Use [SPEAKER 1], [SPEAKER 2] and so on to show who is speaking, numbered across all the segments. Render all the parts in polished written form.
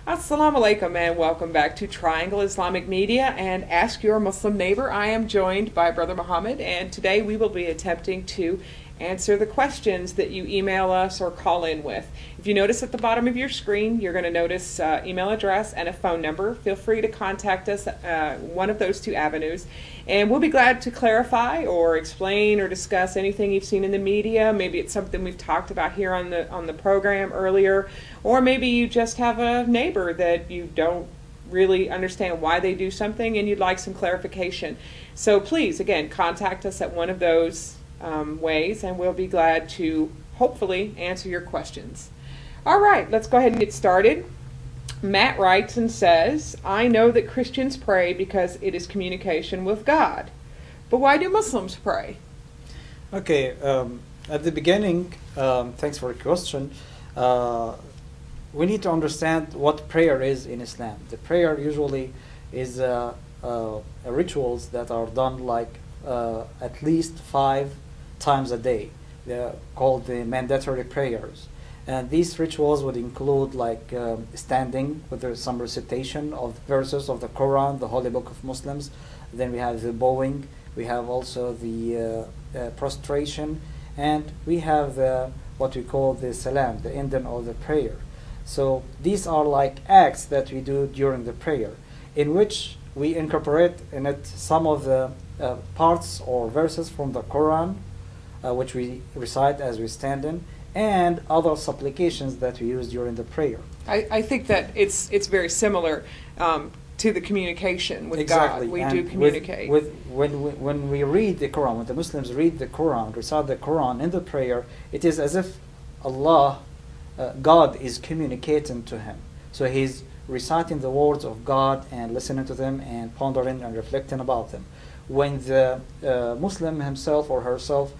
[SPEAKER 1] Assalamu alaikum and welcome back to Triangle Islamic Media and Ask Your Muslim Neighbor. I am joined by Brother Muhammad, and today we will be attempting to answer the questions that you email us or call in with. If you notice at the bottom of your screen, you're going to notice email address and a phone number. Feel free to contact us one of those two avenues, and we'll be glad to clarify or explain or discuss anything you've seen in the media. Maybe it's something we've talked about here on the program earlier, or maybe you just have a neighbor that you don't really understand why they do something and you'd like some clarification. So please, again, contact us at one of those ways, and we'll be glad to hopefully answer your questions. All right, let's go ahead and get started. Matt writes and says, I know that Christians pray because it is communication with God. But why do Muslims pray?
[SPEAKER 2] Okay, at the beginning, thanks for the question. We need to understand what prayer is in Islam. The prayer usually is rituals that are done like at least 5 times a day. They're called the mandatory prayers. And these rituals would include like standing with some recitation of verses of the Quran, the holy book of Muslims. Then we have the bowing. We have also the prostration. And we have what we call the salam, the ending of the prayer. So these are like acts that we do during the prayer, in which we incorporate in it some of the parts or verses from the Quran, which we recite as we stand in, and other supplications that we use during the prayer.
[SPEAKER 1] I think that it's very similar to the communication with
[SPEAKER 2] Exactly.
[SPEAKER 1] God. We
[SPEAKER 2] and
[SPEAKER 1] do communicate.
[SPEAKER 2] When we read the Quran, when the Muslims read the Quran, recite the Quran in the prayer, it is as if God is communicating to him. So he's reciting the words of God and listening to them and pondering and reflecting about them. When the Muslim himself or herself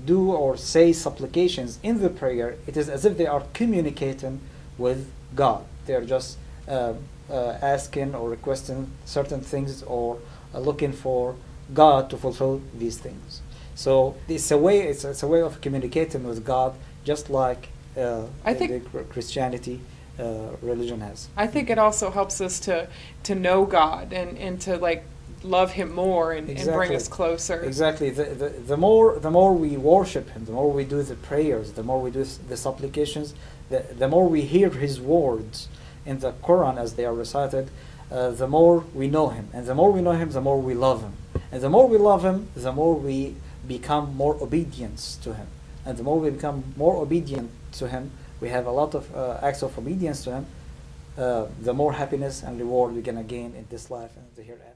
[SPEAKER 2] do or say supplications in the prayer, it is as if they are communicating with God. They are just asking or requesting certain things or looking for God to fulfill these things. So it's a way of communicating with God, just like
[SPEAKER 1] I think
[SPEAKER 2] the Christianity religion has.
[SPEAKER 1] I think it also helps us to know God and to like love Him more and bring us closer.
[SPEAKER 2] Exactly. The more we worship Him, the more we do the prayers, the more we do the supplications, the more we hear His words in the Quran as they are recited, the more we know Him. And the more we know Him, the more we love Him. And the more we love Him, the more we become more obedient to Him. And the more we become more obedient to Him, we have a lot of acts of obedience to Him, the more happiness and reward we're going to gain in this life and the hereafter.